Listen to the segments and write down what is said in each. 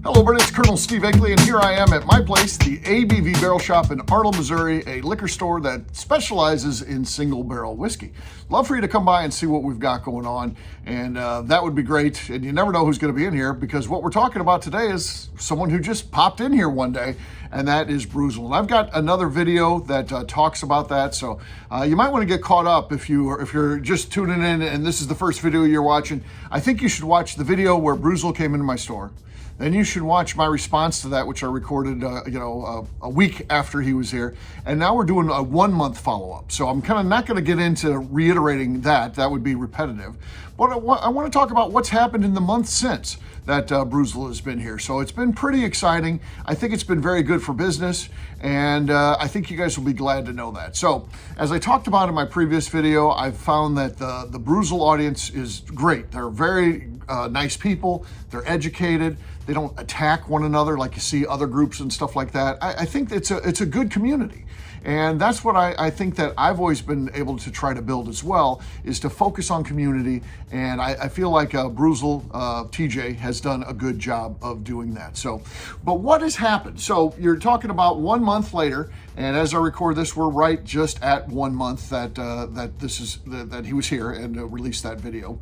Hello, everybody. It's Colonel Steve Akeley, and here I am at my place, the ABV Barrel Shop in Arnold, Missouri, a liquor store that specializes in single barrel whiskey. Love for you to come by and see what we've got going on, and that would be great. And you never know who's going to be in here, because what we're talking about today is someone who just popped in here one day, and that is Brewzle. And I've got another video that talks about that, so you might want to get caught up if you're just tuning in and this is the first video you're watching. I think you should watch the video where Brewzle came into my store. Then you should watch my response to that, which I recorded, a week after he was here. And now we're doing a 1 month follow-up. So I'm kind of not going to get into reiterating that. That would be repetitive. But I want to talk about what's happened in the month since that Brewzle has been here. So it's been pretty exciting. I think it's been very good for business. And I think you guys will be glad to know that. So as I talked about in my previous video, I've found that the Brewzle audience is great. They're very nice people. They're educated. They don't attack one another like you see other groups and stuff like that. I think it's a good community. And that's what I think that I've always been able to try to build as well, is to focus on community. And I feel like Brewzle, TJ, has done a good job of doing that. So, but what has happened? So you're talking about 1 month later, and as I record this, we're right just at 1 month that he was here and released that video.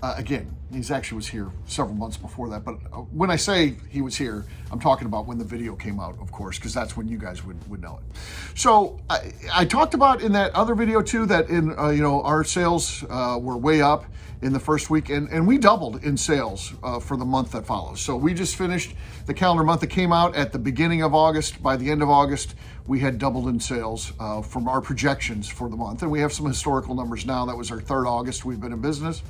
Again, he's actually was here several months before that, but when I say he was here, I'm talking about when the video came out, of course, because that's when you guys would know it. So I talked about in that other video too that in our sales were way up in the first week, and we doubled in sales for the month that follows. So we just finished the calendar month that came out at the beginning of August. By the end of August, we had doubled in sales from our projections for the month. And we have some historical numbers now. That was our third August we've been in business.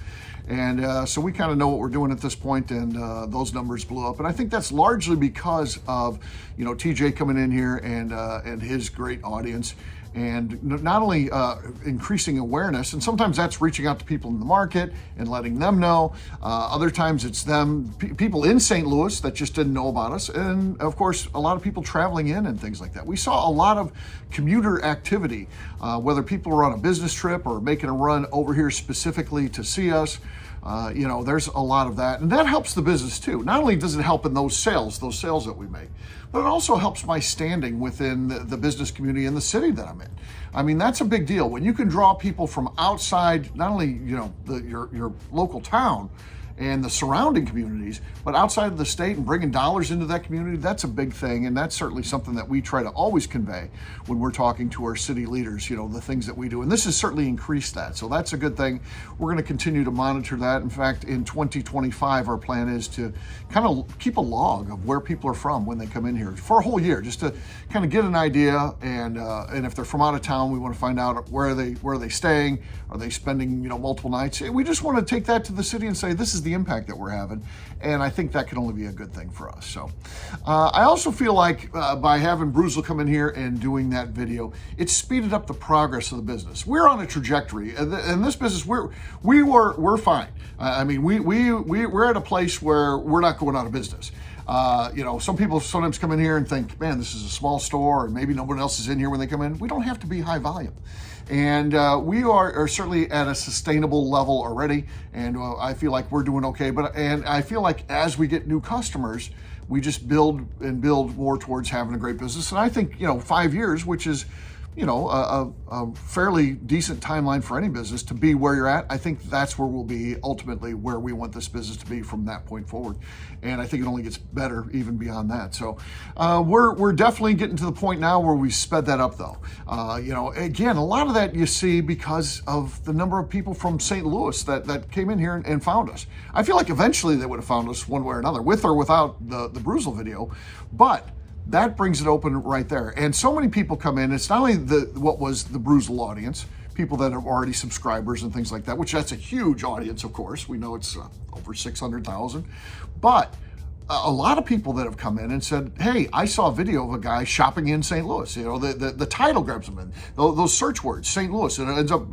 And so we kind of know what we're doing at this point, and those numbers blew up. And I think that's largely because of, TJ coming in here and his great audience. And not only increasing awareness, and sometimes that's reaching out to people in the market and letting them know. Other times it's people in St. Louis that just didn't know about us. And of course, a lot of people traveling in and things like that. We saw a lot of commuter activity, whether people were on a business trip or making a run over here specifically to see us. There's a lot of that, and that helps the business too. Not only does it help in those sales that we make, but it also helps my standing within the business community in the city that I'm in. I mean, that's a big deal. When you can draw people from outside, not only, your local town and the surrounding communities, but outside of the state and bringing dollars into that community, that's a big thing. And that's certainly something that we try to always convey when we're talking to our city leaders, the things that we do. And this has certainly increased that. So that's a good thing. We're going to continue to monitor that. In fact, in 2025, our plan is to kind of keep a log of where people are from when they come in here for a whole year, just to kind of get an idea. And if they're from out of town, we want to find out where are they staying? Are they spending, multiple nights? We just want to take that to the city and say, this is the impact that we're having, and I think that can only be a good thing for us. So I also feel like by having Brewzle come in here and doing that video, it speeded up the progress of the business. We're on a trajectory, and in this business we're fine. I mean, we're at a place where we're not going out of business. Some people sometimes come in here and think, man, this is a small store, and maybe no one else is in here when they come in. We don't have to be high volume. And we are certainly at a sustainable level already, and I feel like we're doing okay. And I feel like as we get new customers, we just build more towards having a great business. And I think 5 years, which is a fairly decent timeline for any business to be where you're at. I think that's where we'll be ultimately, where we want this business to be from that point forward. And I think it only gets better even beyond that. So we're definitely getting to the point now where we've sped that up though. Again, a lot of that you see because of the number of people from St. Louis that came in here and found us. I feel like eventually they would have found us one way or another, with or without the Brewzle video, but that brings it open right there. And so many people come in. It's not only what was the Brewzle audience, people that are already subscribers and things like that, which that's a huge audience, of course. We know it's over 600,000. But a lot of people that have come in and said, hey, I saw a video of a guy shopping in St. Louis. The title grabs them in. Those search words, St. Louis, and it ends up,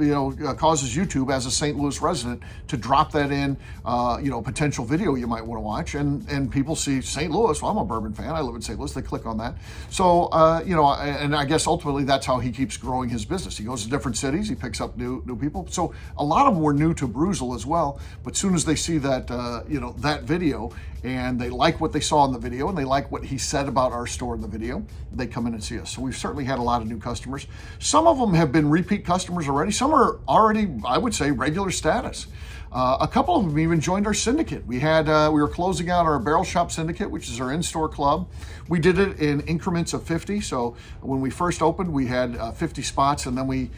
causes YouTube as a St. Louis resident to drop that in, potential video you might want to watch. And people see St. Louis. Well, I'm a bourbon fan. I live in St. Louis. They click on that. So, and I guess ultimately that's how he keeps growing his business. He goes to different cities. He picks up new people. So a lot of them were new to Brewzle as well. But soon as they see that, that video and they like what they saw in the video and they like what he said about our store in the video, they come in and see us. So we've certainly had a lot of new customers. Some of them have been repeat customers already. Some are already, I would say, regular status. A couple of them even joined our syndicate. We were closing out our Barrel Shop syndicate, which is our in-store club. We did it in increments of 50. So when we first opened, we had 50 spots, and then we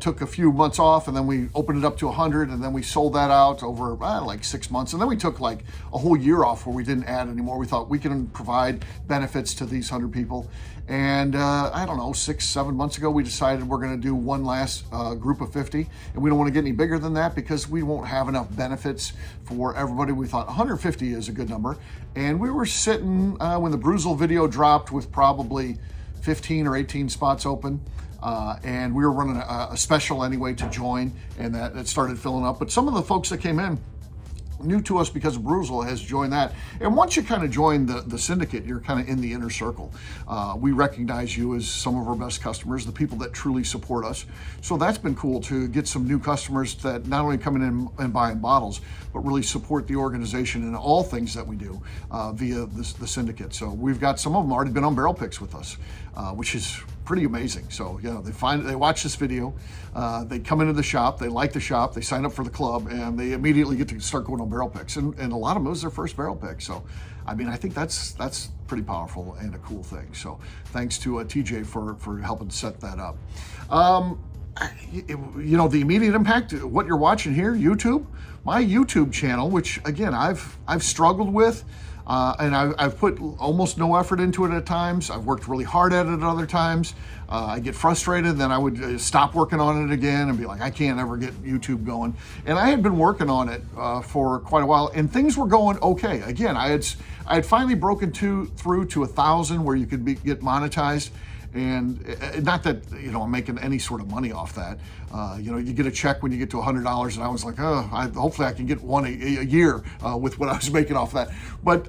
took a few months off, and then we opened it up to 100, and then we sold that out over like 6 months. And then we took like a whole year off where we didn't add anymore. We thought we can provide benefits to these 100 people. And I don't know, 6-7 months ago, we decided we're going to do one last group of 50. And we don't want to get any bigger than that because we won't have enough benefits for everybody. We thought 150 is a good number. And we were sitting, when the Brewzle video dropped, with probably 15 or 18 spots open. And we were running a special anyway to join, and that started filling up. But some of the folks that came in new to us because of Brewzle has joined that. And once you kind of join the syndicate, you're kind of in the inner circle. We recognize you as some of our best customers, the people that truly support us. So that's been cool to get some new customers that not only come in and buying bottles, but really support the organization in all things that we do via the syndicate. So we've got some of them already been on barrel picks with us, which is pretty amazing. So they watch this video, they come into the shop, they like the shop, they sign up for the club, and they immediately get to start going on barrel picks. And a lot of them, it was their first barrel pick. So I mean, I think that's pretty powerful and a cool thing. So thanks to TJ for helping set that up. The immediate impact, what you're watching here, YouTube, my YouTube channel, which again I've struggled with. And I've put almost no effort into it at times. I've worked really hard at it at other times. I get frustrated, then I would stop working on it again and be like, I can't ever get YouTube going. And I had been working on it for quite a while, and things were going okay. Again, I had finally broken through to 1,000 where you could get monetized. And not that, I'm making any sort of money off that. You get a check when you get to $100, and I was like, hopefully I can get one a year with what I was making off that. But,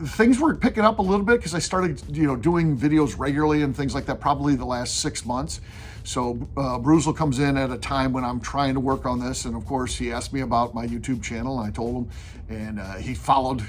things were picking up a little bit because I started, doing videos regularly and things like that probably the last 6 months. So Brewzle comes in at a time when I'm trying to work on this, and of course he asked me about my YouTube channel, and I told him, and he followed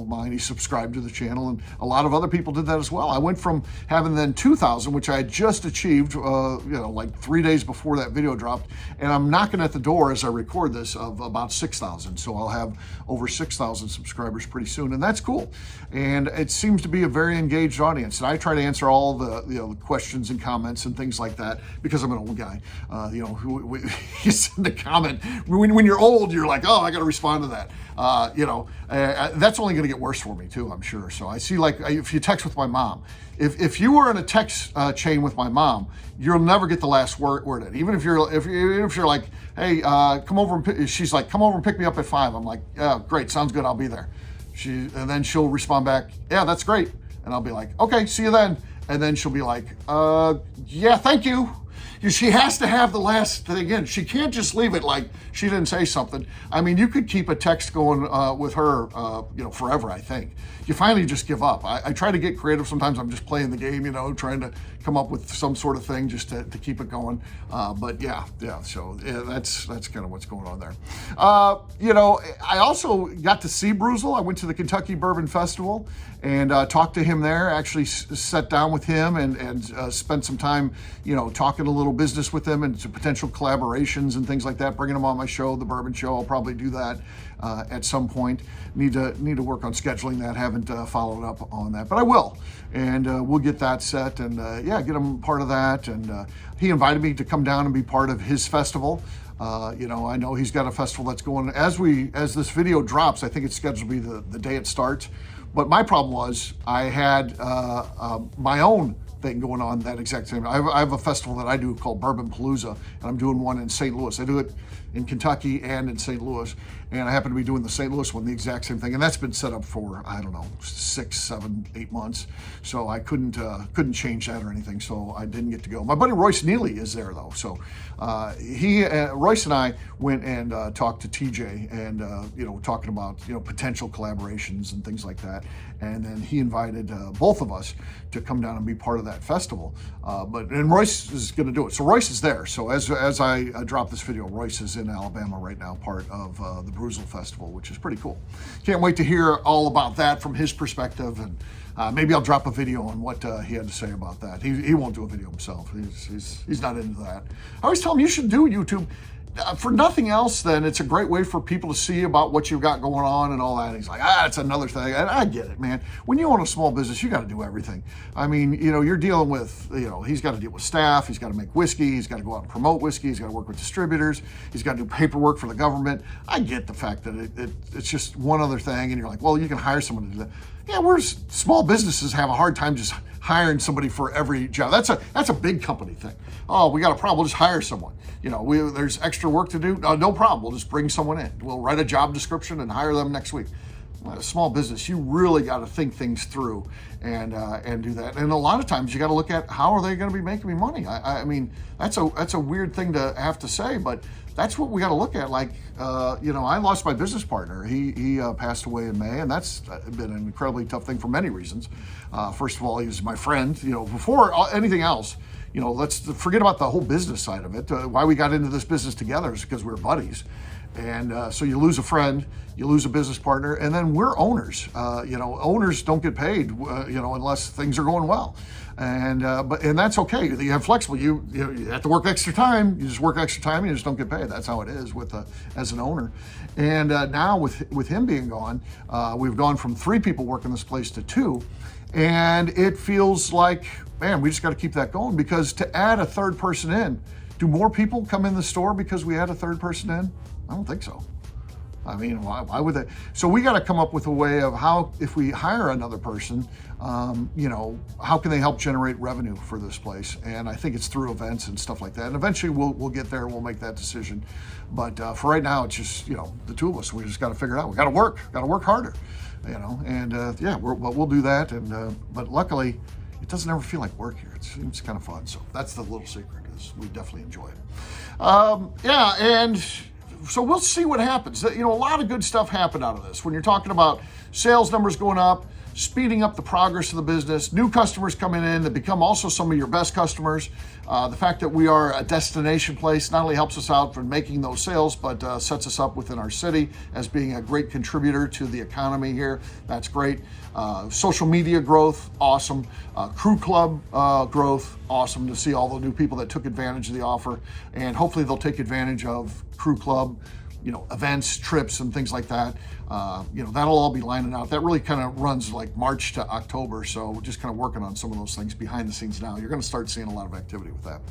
mine. He subscribed to the channel, and a lot of other people did that as well. I went from having then 2,000, which I had just achieved like 3 days before that video dropped, and I'm knocking at the door as I record this of about 6,000. So I'll have over 6,000 subscribers pretty soon, and that's cool. And it seems to be a very engaged audience, and I try to answer all the questions and comments and things like that, because I'm an old guy. Who you send a comment when you're old, you're like, I got to respond to that. That's only going to get worse for me too, I'm sure. So I see, like, if you text with my mom, if you were in a text chain with my mom, you'll never get the last word in. Even if you're like, hey, come over and she's like, come over and pick me up at 5. I'm like, yeah, great, sounds good, I'll be there. And then she'll respond back, yeah, that's great. And I'll be like, okay, see you then. And then she'll be like, yeah, thank you. She has to have the last thing in. She can't just leave it like she didn't say something. I mean, you could keep a text going with her, forever, I think. You finally just give up. I try to get creative. Sometimes I'm just playing the game, trying to come up with some sort of thing just to keep it going. But yeah. So that's kind of what's going on there. I also got to see Brewzle. I went to the Kentucky Bourbon Festival and talked to him there. Actually sat down with him and spent some time, talking a little business with him and some potential collaborations and things like that. Bringing him on my show, the Bourbon Show. I'll probably do that at some point. Need to work on scheduling that. Haven't followed up on that, but I will, and we'll get that set and get him part of that. And he invited me to come down and be part of his festival. I know he's got a festival that's going as this video drops. I think it's scheduled to be the day it starts. But my problem was I had my own thing going on that exact same. I have a festival that I do called Bourbon Palooza, and I'm doing one in St. Louis. I do it in Kentucky and in St. Louis, and I happen to be doing the St. Louis one, the exact same thing, and that's been set up for, I don't know, 6, 7, 8 months. So I couldn't change that or anything, so I didn't get to go. My buddy Royce Neely is there though, so Royce and I went and talked to TJ and talking about potential collaborations and things like that, and then he invited both of us to come down and be part of that festival. And Royce is going to do it. So Royce is there. So as I drop this video, Royce is in Alabama right now, part of the Brewzle Festival, which is pretty cool. Can't wait to hear all about that from his perspective, and maybe I'll drop a video on what he had to say about that. He won't do a video himself. He's not into that. I always tell him you should do YouTube. For nothing else, then it's a great way for people to see about what you've got going on and all that. And he's like, it's another thing. And I get it, man. When you own a small business, you got to do everything. I mean, you're dealing with, he's got to deal with staff. He's got to make whiskey. He's got to go out and promote whiskey. He's got to work with distributors. He's got to do paperwork for the government. I get the fact that it's just one other thing. And you're like, well, you can hire someone to do that. Yeah, small businesses have a hard time just hiring somebody for every job. That's a big company thing. Oh, we got a problem. We'll just hire someone. There's extra work to do. No problem. We'll just bring someone in. We'll write a job description and hire them next week. A small business, you really got to think things through and do that. And a lot of times you got to look at how are they going to be making me money. I mean, that's a weird thing to have to say, but that's what we got to look at. Like, I lost my business partner. He passed away in May, and that's been an incredibly tough thing for many reasons. First of all, he was my friend. Before anything else, let's forget about the whole business side of it. Why we got into this business together is because we were buddies. And so you lose a friend, you lose a business partner, and then we're owners. Owners don't get paid, unless things are going well. And that's okay. You have flexible. You have to work extra time. You just work extra time. You just don't get paid. That's how it is as an owner. And now with him being gone, we've gone from 3 people working this place to 2, and it feels like, man, we just got to keep that going, because to add a third person in, do more people come in the store because we add a third person in? I don't think so. I mean, why would they? So we got to come up with a way of how, if we hire another person, how can they help generate revenue for this place? And I think it's through events and stuff like that. And eventually we'll get there. We'll make that decision. But for right now, it's just, the 2 of us. We just got to figure it out. We got to work harder, And we'll do that. And but luckily, it doesn't ever feel like work here. It's kind of fun. So that's the little secret, is we definitely enjoy it. And so we'll see what happens. A lot of good stuff happened out of this. When you're talking about sales numbers going up, speeding up the progress of the business, new customers coming in that become also some of your best customers. The fact that we are a destination place not only helps us out for making those sales, but sets us up within our city as being a great contributor to the economy here. That's great. Social media growth, awesome. Crew club growth, awesome to see all the new people that took advantage of the offer. And hopefully they'll take advantage of crew club, events, trips, and things like that. That'll all be lining out. That really kind of runs like March to October. So we're just kind of working on some of those things behind the scenes now. You're going to start seeing a lot of activity with that.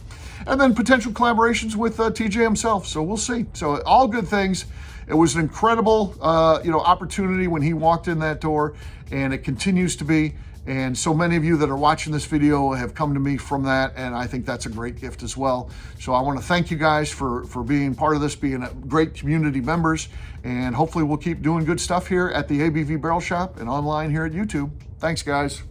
And then potential collaborations with TJ himself. So we'll see. So all good things. It was an incredible, opportunity when he walked in that door, and it continues to be. And so many of you that are watching this video have come to me from that, and I think that's a great gift as well. So I want to thank you guys for being part of this, being great community members, and hopefully we'll keep doing good stuff here at the ABV Barrel Shop and online here at YouTube. Thanks, guys.